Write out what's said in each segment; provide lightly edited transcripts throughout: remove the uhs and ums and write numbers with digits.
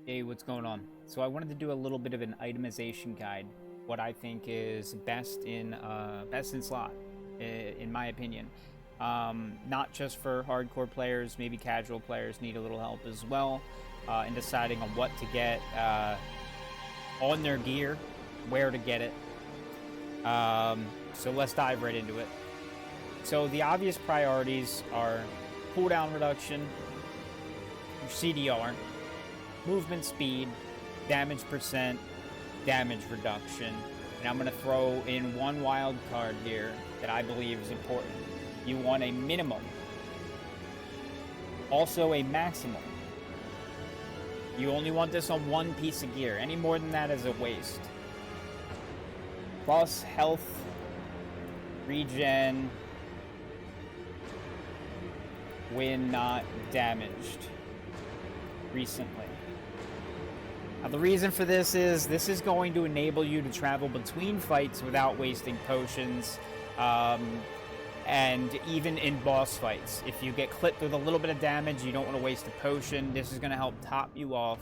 Hey, what's going on? So I wanted to do a little bit of an itemization guide. What I think is best in slot, in my opinion. Not just for hardcore players, maybe casual players need a little help as well in deciding on what to get on their gear, where to get it. So let's dive right into it. So the obvious priorities are cooldown reduction, CDR, movement speed, damage percent, damage reduction, and I'm going to throw in one wild card here that I believe is important. You want a minimum, also a maximum. You only want this on one piece of gear. Any more than that is a waste. Plus health, regen, when not damaged recently. Now, the reason for this is going to enable you to travel between fights without wasting potions, and even in boss fights. If you get clipped with a little bit of damage, you don't want to waste a potion. This is going to help top you off,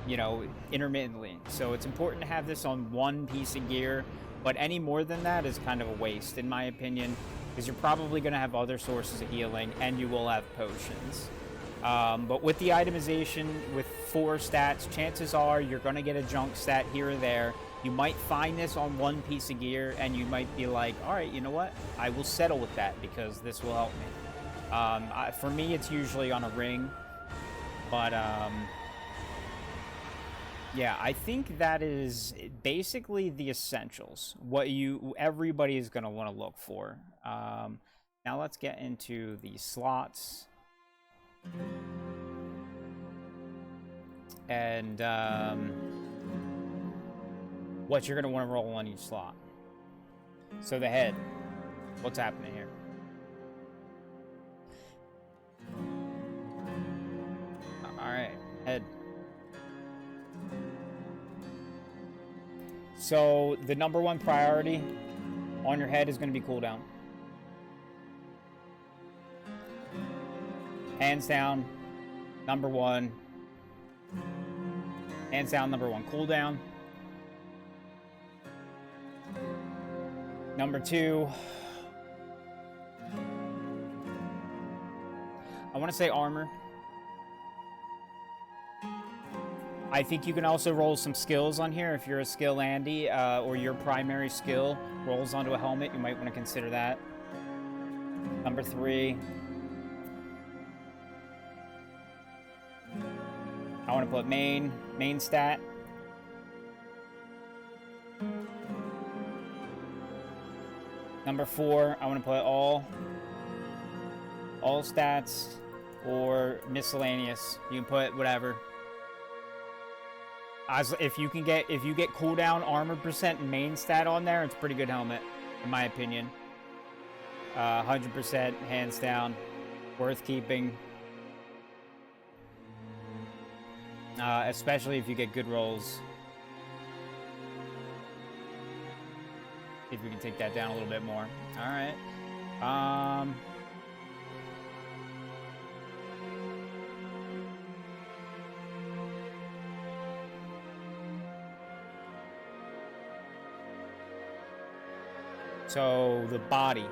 you know, intermittently. So it's important to have this on one piece of gear, but any more than that is kind of a waste, in my opinion, because you're probably going to have other sources of healing, and you will have potions. But with the itemization, with 4 stats, chances are you're going to get a junk stat here or there. You might find this on one piece of gear, and you might be like, all right, you know what? I will settle with that because this will help me. For me, it's usually on a ring. But, yeah, I think that is basically the essentials. What everybody is going to want to look for. Now let's get into the slots. And what you're going to want to roll on each slot. So the head. What's happening here? Alright, head. So the number 1 priority on your head is going to be cooldown. Hands down, number 1. Hands down, number 1. Cooldown. Number 2. I want to say armor. I think you can also roll some skills on here. If you're a skill Andy, or your primary skill rolls onto a helmet, you might want to consider that. Number 3. I want to put main stat. Number 4, I want to put all stats or miscellaneous. You can put whatever. If you get cooldown, armor percent, and main stat on there, it's a pretty good helmet, in my opinion. 100%, hands down, worth keeping. Especially if you get good rolls. See if we can take that down a little bit more. Alright. So, the body.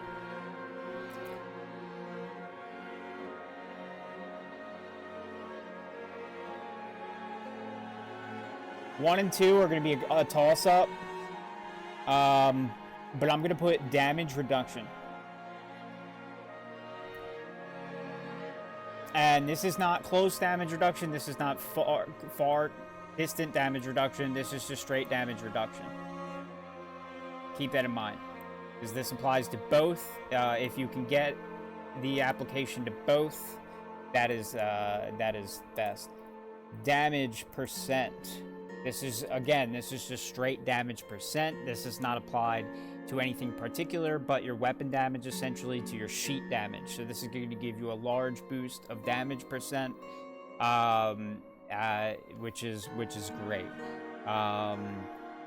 One and 2 are going to be a toss-up. But I'm going to put damage reduction. And this is not close damage reduction. This is not far distant damage reduction. This is just straight damage reduction. Keep that in mind, because this applies to both. If you can get the application to both, that is best. Damage percent. This is just straight damage percent. This is not applied to anything particular, but your weapon damage, essentially, to your sheet damage. So this is going to give you a large boost of damage percent, which is great.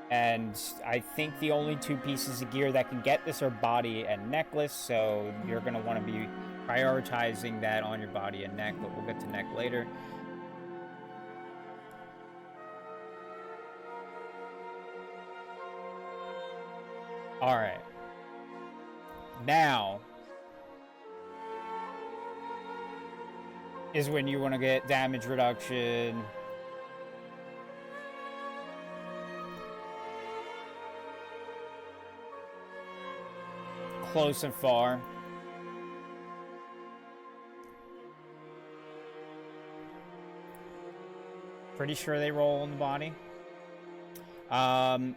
And I think the only 2 pieces of gear that can get this are body and necklace, so you're going to want to be prioritizing that on your body and neck, but we'll get to neck later. Alright. Now is when you want to get damage reduction. Close and far. Pretty sure they roll in the body.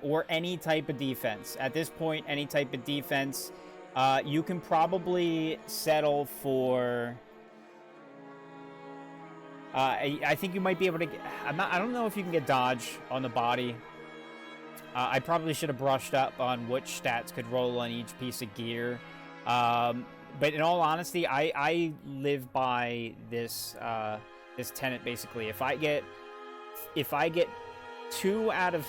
Or any type of defense. At this point, any type of defense. You can probably settle for... I think you might be able to get... I don't know if you can get dodge on the body. I probably should have brushed up on which stats could roll on each piece of gear. But in all honesty, I live by this this tenet basically. If I get 2 out of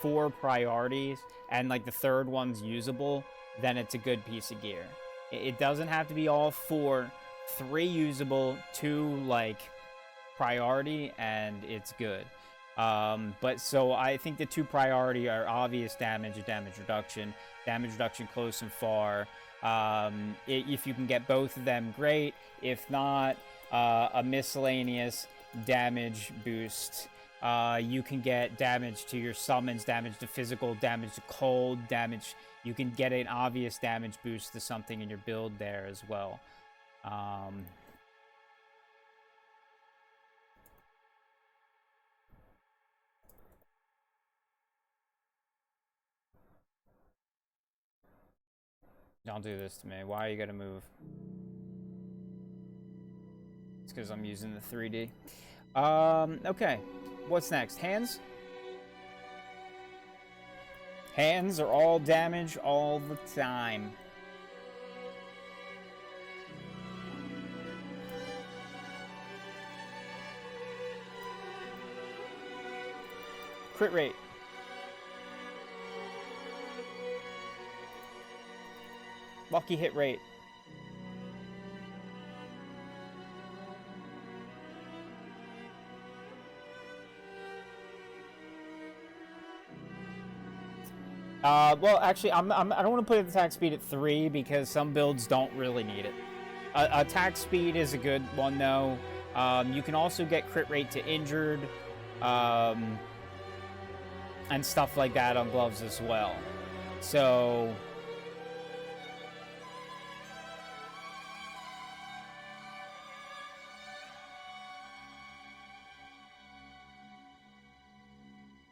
4 priorities and like the third one's usable, then it's a good piece of gear. It doesn't have to be all 4. 3 usable, 2 like priority, and it's good. But so I think the 2 priority are obvious damage and damage reduction close and far. If you can get both of them, great. If not, a miscellaneous damage boost. You can get damage to your summons, damage to physical, damage to cold, damage. You can get an obvious damage boost to something in your build there as well. Don't do this to me. Why are you gonna move? It's because I'm using the 3D. Okay. What's next? Hands? Hands are all damage all the time. Crit rate. Lucky hit rate. Well, actually, I don't want to put attack speed at 3 because some builds don't really need it. Attack speed is a good one, though. You can also get crit rate to injured, and stuff like that on gloves as well. So...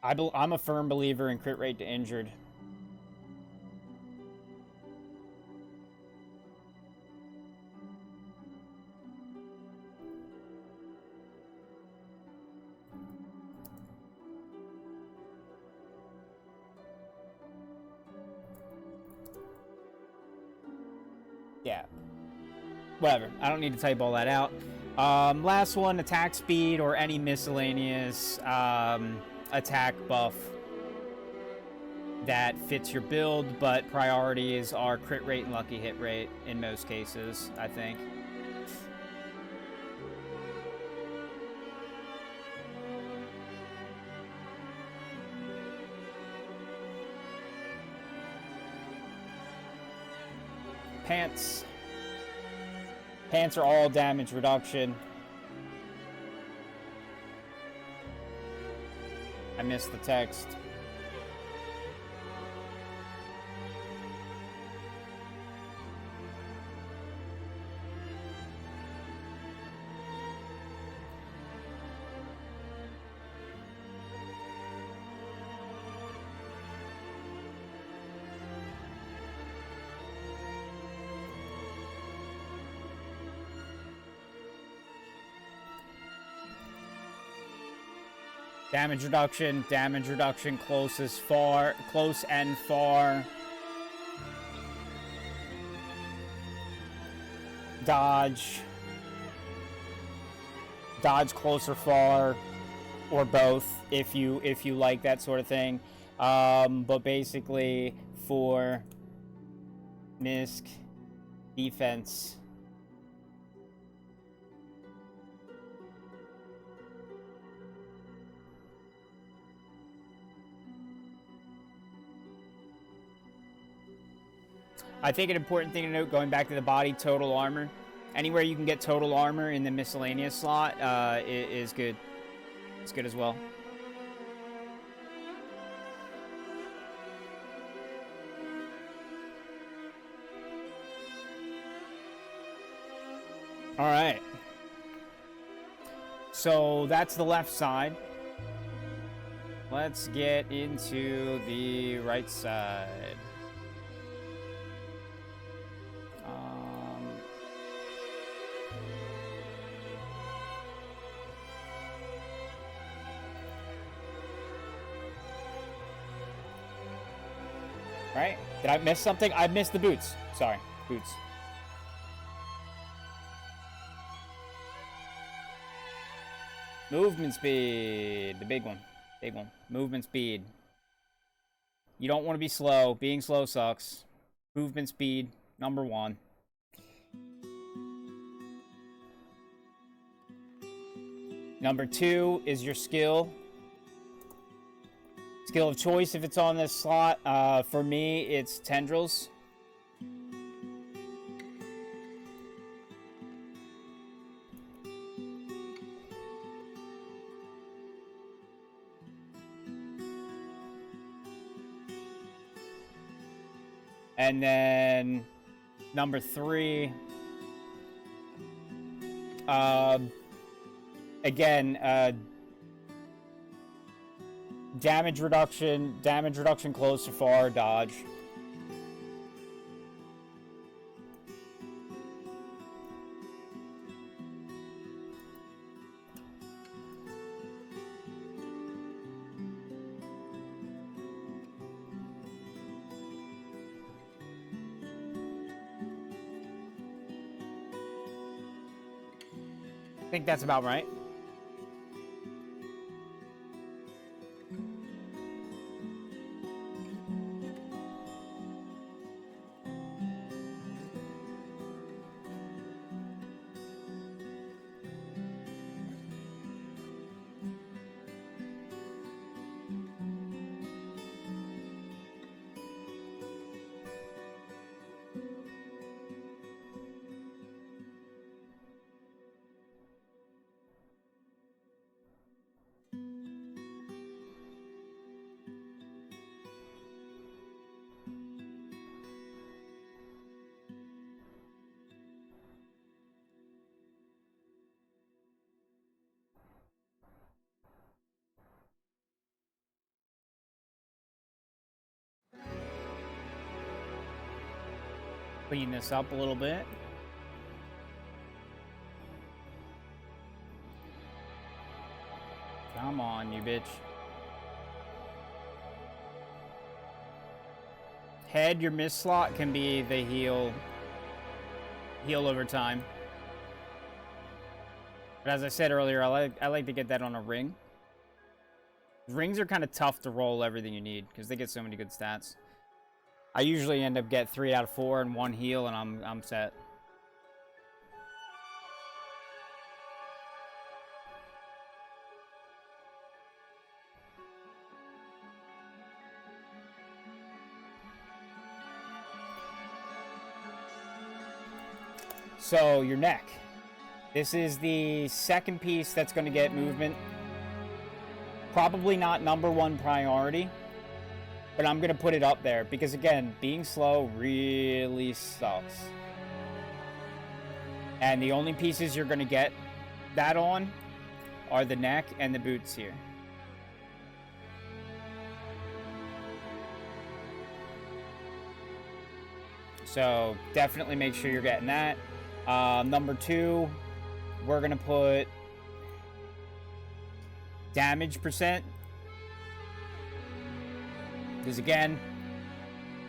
I'm a firm believer in crit rate to injured. Yeah. Whatever. I don't need to type all that out. Last one, attack speed or any miscellaneous attack buff that fits your build, but priorities are crit rate and lucky hit rate in most cases, I think. Pants. Pants are all damage reduction. I missed the text. Damage reduction, close and far. Dodge, close or far, or both, if you like that sort of thing. But basically, for misc defense, I think an important thing to note, going back to the body, total armor. Anywhere you can get total armor in the miscellaneous slot is good. It's good as well. All right. So that's the left side. Let's get into the right side. Right? Did I miss something? I missed the boots. Sorry, boots. Movement speed. The big one. Big one. Movement speed. You don't want to be slow. Being slow sucks. Movement speed, number 1. Number 2 is your skill. Skill of choice if it's on this slot. For me, it's tendrils. And then number 3, again, damage reduction close to far, dodge. I think that's about right. Clean this up a little bit. Come on, you bitch. Head, your miss slot can be the heal over time. But as I said earlier, I like to get that on a ring. Rings are kind of tough to roll everything you need because they get so many good stats. I usually end up get 3 out of 4 and 1 heal, and I'm set. So your neck. This is the second piece that's going to get movement. Probably not number 1 priority. But I'm going to put it up there because, again, being slow really sucks. And the only pieces you're going to get that on are the neck and the boots here. So definitely make sure you're getting that. Number 2, we're going to put damage percent. Because again,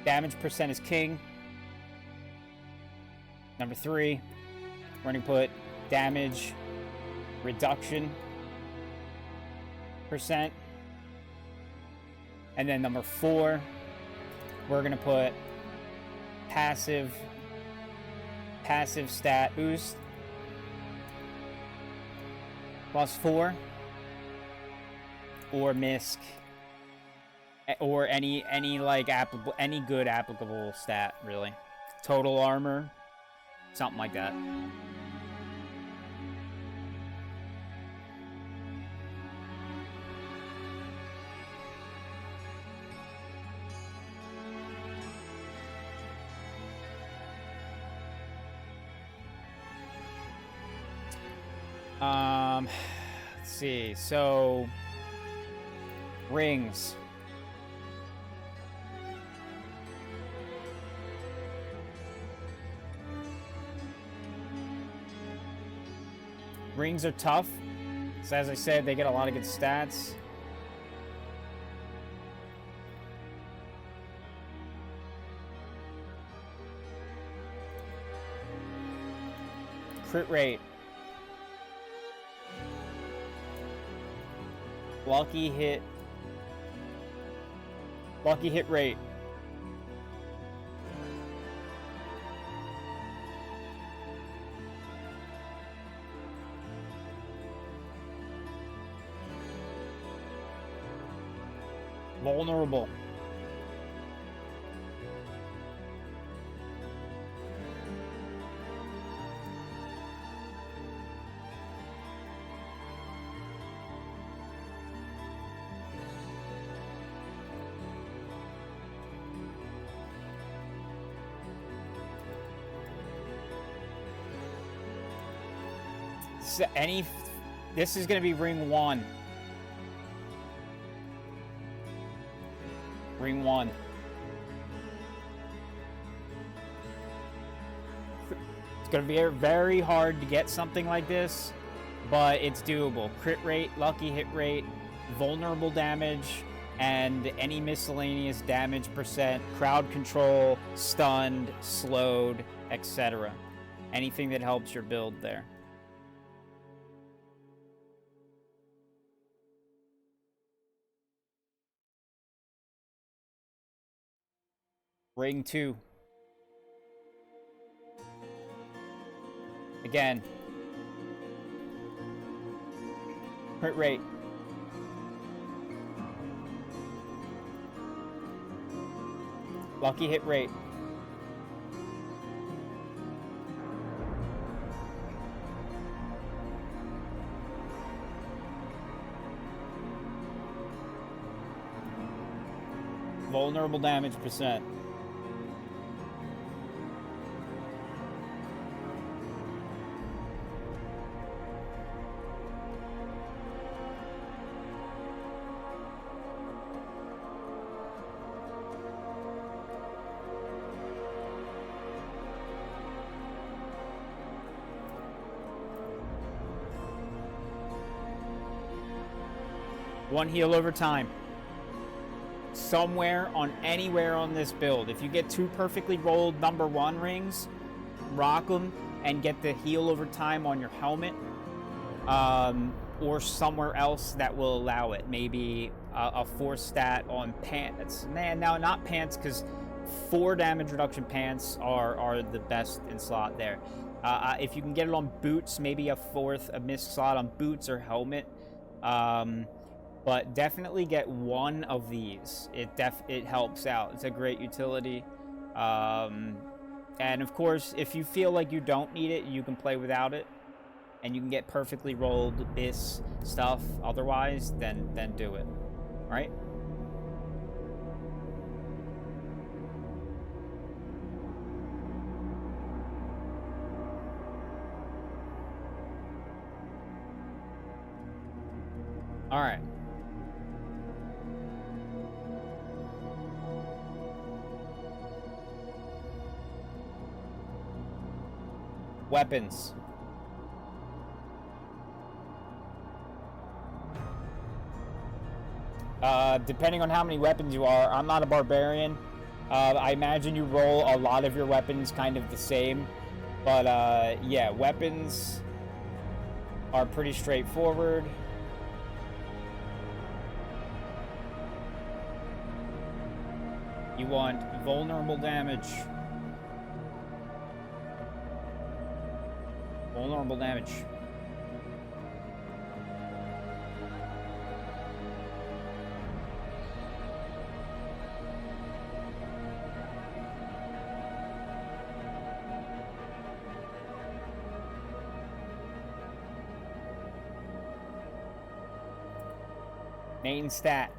damage percent is king. Number 3, we're going to put damage reduction percent. And then number 4, we're going to put passive stat boost +4 or misc. Or any like applicable, any good applicable stat, really. total armor, something like that. Let's see. So, rings. Rings are tough. So as I said, they get a lot of good stats. Crit rate. Lucky hit rate. Vulnerable. So this is going to be ring 1. Ring 1. It's going to be very hard to get something like this, but it's doable. Crit rate, lucky hit rate, vulnerable damage, and any miscellaneous damage %, crowd control, stunned, slowed, etc. Anything that helps your build there. Ring 2. Again. Crit rate. Lucky hit rate. Vulnerable damage %. One heal over time. Anywhere on this build. If you get 2 perfectly rolled number 1 rings, rock them and get the heal over time on your helmet. Or somewhere else that will allow it. Maybe a 4 stat on pants. Man, now not pants, because 4 damage reduction pants are the best in slot there. If you can get it on boots, maybe a missed slot on boots or helmet. But definitely get one of these. It helps out. It's a great utility. And of course, if you feel like you don't need it, you can play without it. And you can get perfectly rolled this stuff otherwise, then do it. Right? Alright. Weapons. Depending on how many weapons you are, I'm not a barbarian. I imagine you roll a lot of your weapons kind of the same. But, yeah, weapons are pretty straightforward. You want vulnerable damage. Vulnerable damage. Main stat.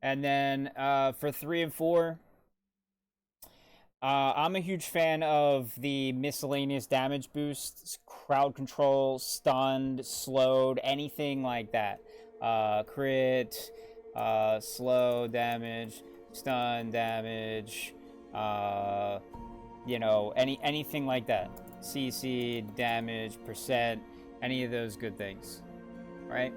And then for 3 and 4, I'm a huge fan of the miscellaneous damage boosts, crowd control, stunned, slowed, anything like that. Crit, slow damage, stun damage, you know, anything like that. CC, damage, percent, any of those good things, right?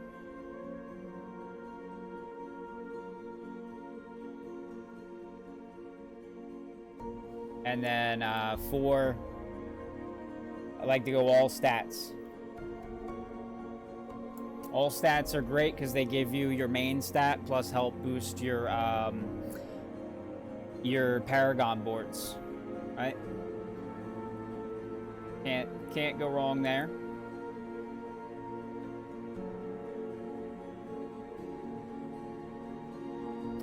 And then 4, I like to go all stats. All stats are great because they give you your main stat plus help boost your Paragon boards, right? Can't go wrong there.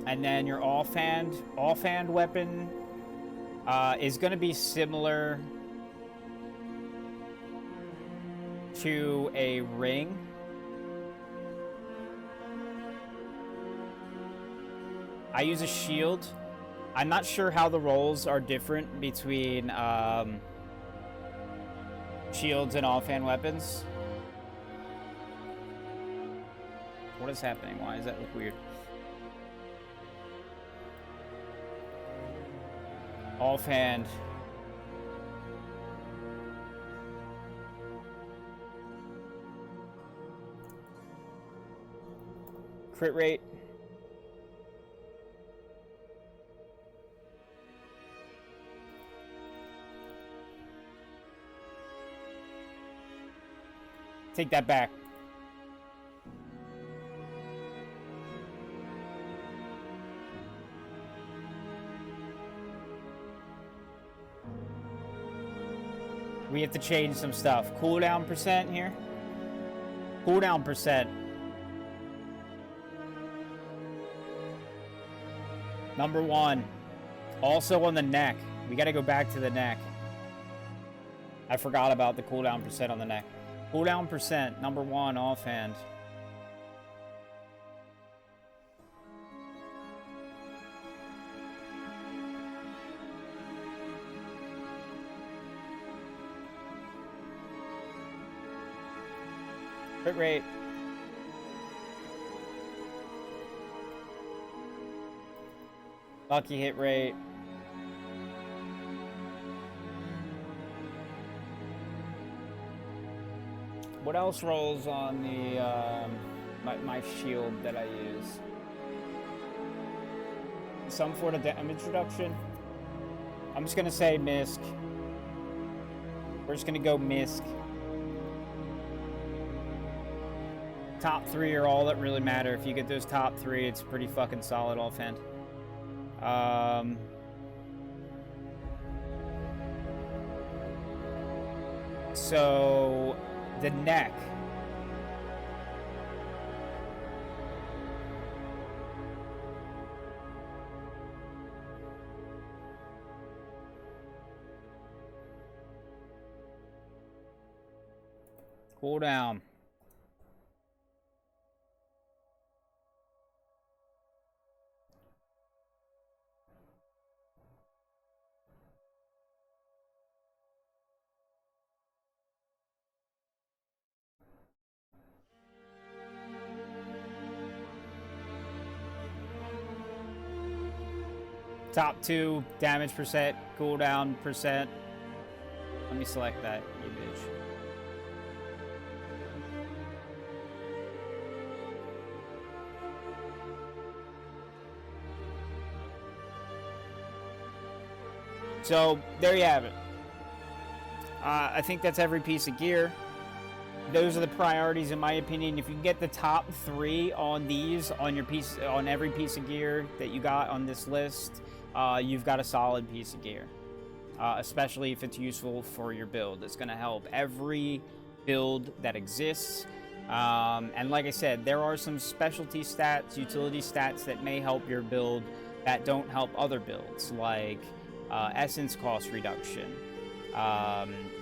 And then your offhand weapon is going to be similar to a ring. I use a shield. I'm not sure how the rolls are different between shields and offhand weapons. What is happening? Why does that look weird? Offhand. Crit rate. Take that back. We have to change some stuff. Cooldown percent here. Cooldown percent. Number 1. Also on the neck. We gotta go back to the neck. I forgot about the cooldown percent on the neck. Cooldown percent, number 1, offhand. Crit rate. Lucky hit rate. What else rolls on the my shield that I use? Some sort of damage reduction. I'm just gonna say MISC. We're just gonna go MISC. Top 3 are all that really matter. If you get those top 3, it's pretty fucking solid offhand. So the neck. Cool down. Top 2, damage percent, cooldown percent. Let me select that, you bitch. So, there you have it. I think that's every piece of gear. Those are the priorities, in my opinion. If you can get the top 3 on these, on every piece of gear that you got on this list, you've got a solid piece of gear. Especially if it's useful for your build. It's going to help every build that exists. And like I said, there are some specialty stats, utility stats that may help your build that don't help other builds, like essence cost reduction,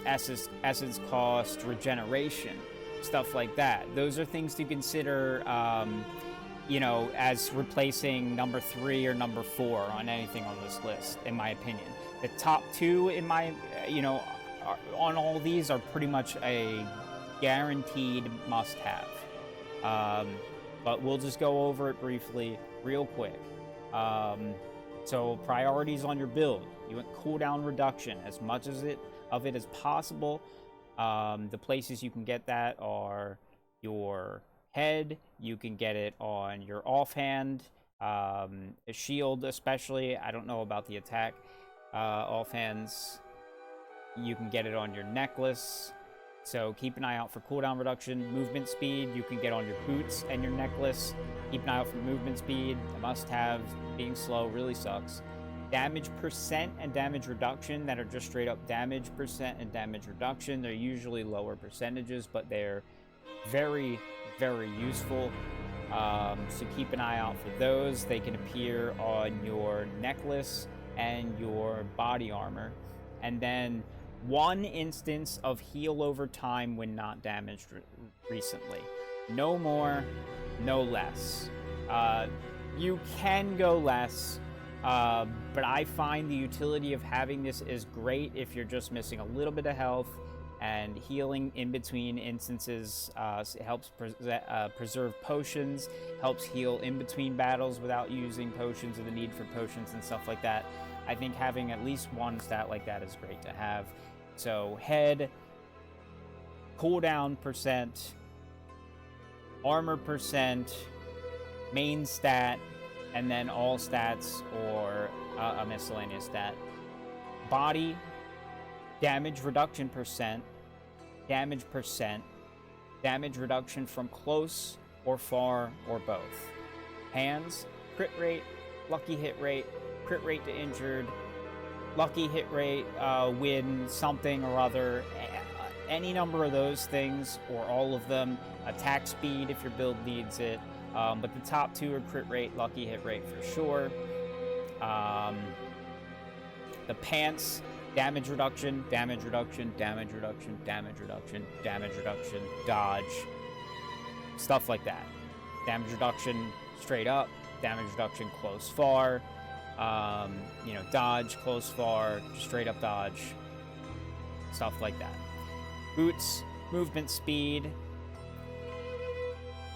essence cost regeneration, stuff like that. Those are things to consider, you know, as replacing number 3 or number 4 on anything on this list, in my opinion. The top 2, in my, you know, on all these are pretty much a guaranteed must-have. But we'll just go over it briefly, real quick. So priorities on your build. You want cooldown reduction as much as of it as possible. The places you can get that are your head. You can get it on your offhand, a shield especially. I don't know about the attack offhands. You can get it on your necklace. So keep an eye out for cooldown reduction. Movement speed, you can get on your boots and your necklace. Keep an eye out for movement speed. A must-have. Being slow really sucks. Damage percent and damage reduction that are just straight up damage percent and damage reduction. They're usually lower percentages, but they're very, very useful. So keep an eye out for those. They can appear on your necklace and your body armor. And then 1 instance of heal over time when not damaged recently. No more, no less. You can go less, but I find the utility of having this is great if you're just missing a little bit of health, and healing in between instances. It helps preserve potions, helps heal in between battles without using potions or the need for potions and stuff like that. I think having at least 1 stat like that is great to have. So head, cooldown percent, armor percent, main stat, and then all stats or a miscellaneous stat. Body, damage reduction percent, damage reduction from close or far or both. Hands, crit rate, lucky hit rate, crit rate to injured, lucky hit rate, win something or other, any number of those things or all of them. Attack speed if your build needs it, but the top 2 are crit rate, lucky hit rate for sure. The pants, damage reduction, damage reduction, damage reduction, damage reduction, damage reduction, dodge, stuff like that. Damage reduction straight up, damage reduction close far, you know, dodge close far, straight up dodge, stuff like that. Boots, movement speed,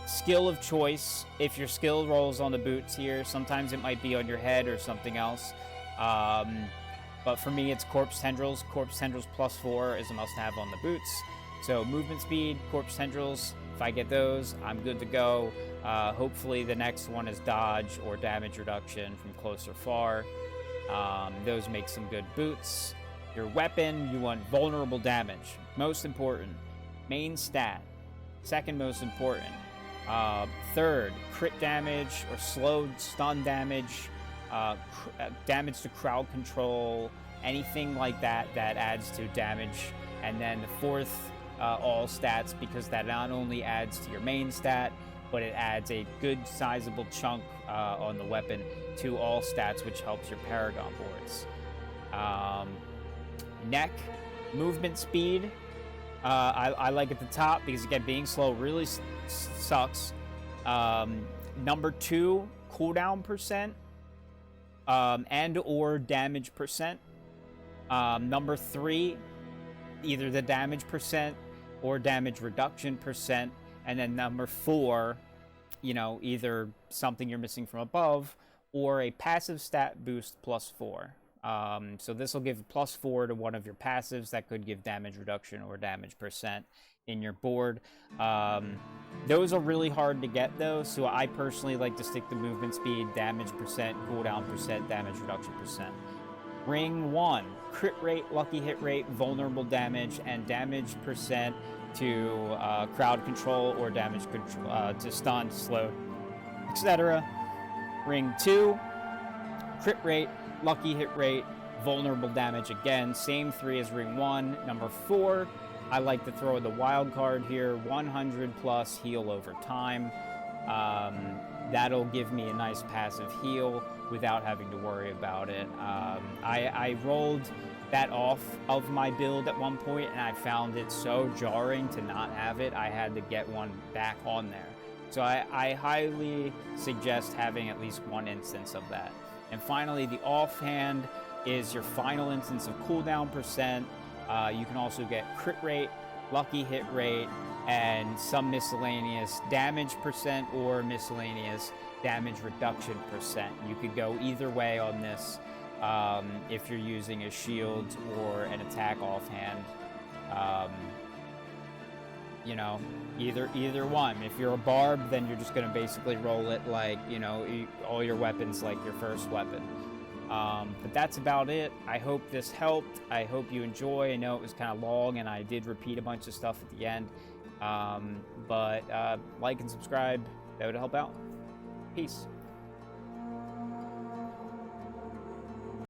skill of choice. If your skill rolls on the boots here, sometimes it might be on your head or something else. But for me, it's corpse tendrils. Corpse tendrils +4 is a must-have on the boots. So movement speed, corpse tendrils. If I get those, I'm good to go. Hopefully the next one is dodge or damage reduction from close or far. Those make some good boots. Your weapon, you want vulnerable damage. Most important. Main stat. Second most important. Third, crit damage or slowed stun damage. Damage to crowd control, anything like that that adds to damage. And then the fourth, all stats, because that not only adds to your main stat, but it adds a good sizable chunk on the weapon to all stats, which helps your paragon boards. Neck, movement speed, I like at the top because, again, being slow really sucks. Number 2, cooldown percent. And or damage percent. Number 3, either the damage percent or damage reduction percent. And then number 4, you know, either something you're missing from above or a passive stat boost +4. So this will give +4 to one of your passives that could give damage reduction or damage percent in your board. Those are really hard to get though, so I personally like to stick to movement speed, damage percent, cooldown percent, damage reduction percent. Ring 1, crit rate, lucky hit rate, vulnerable damage, and damage percent to crowd control or damage control to stun, slow, etc. Ring 2, crit rate, lucky hit rate, Vulnerable damage again, same 3 as ring 1. Number 4, I like to throw the wild card here, 100 plus heal over time. That'll give me a nice passive heal without having to worry about it. I rolled that off of my build at one point, and I found it so jarring to not have it. I had to get one back on there. So I highly suggest having at least one instance of that. And finally, the offhand is your final instance of cooldown percent. You can also get crit rate, lucky hit rate, and some miscellaneous damage percent or miscellaneous damage reduction percent. You could go either way on this if you're using a shield or an attack offhand. You know, either one. If you're a barb, then you're just going to basically roll it like, you know, all your weapons like your first weapon. But that's about it. I hope this helped. I hope you enjoy. I know it was kind of long, and I did repeat a bunch of stuff at the end. But like and subscribe. That would help out. Peace.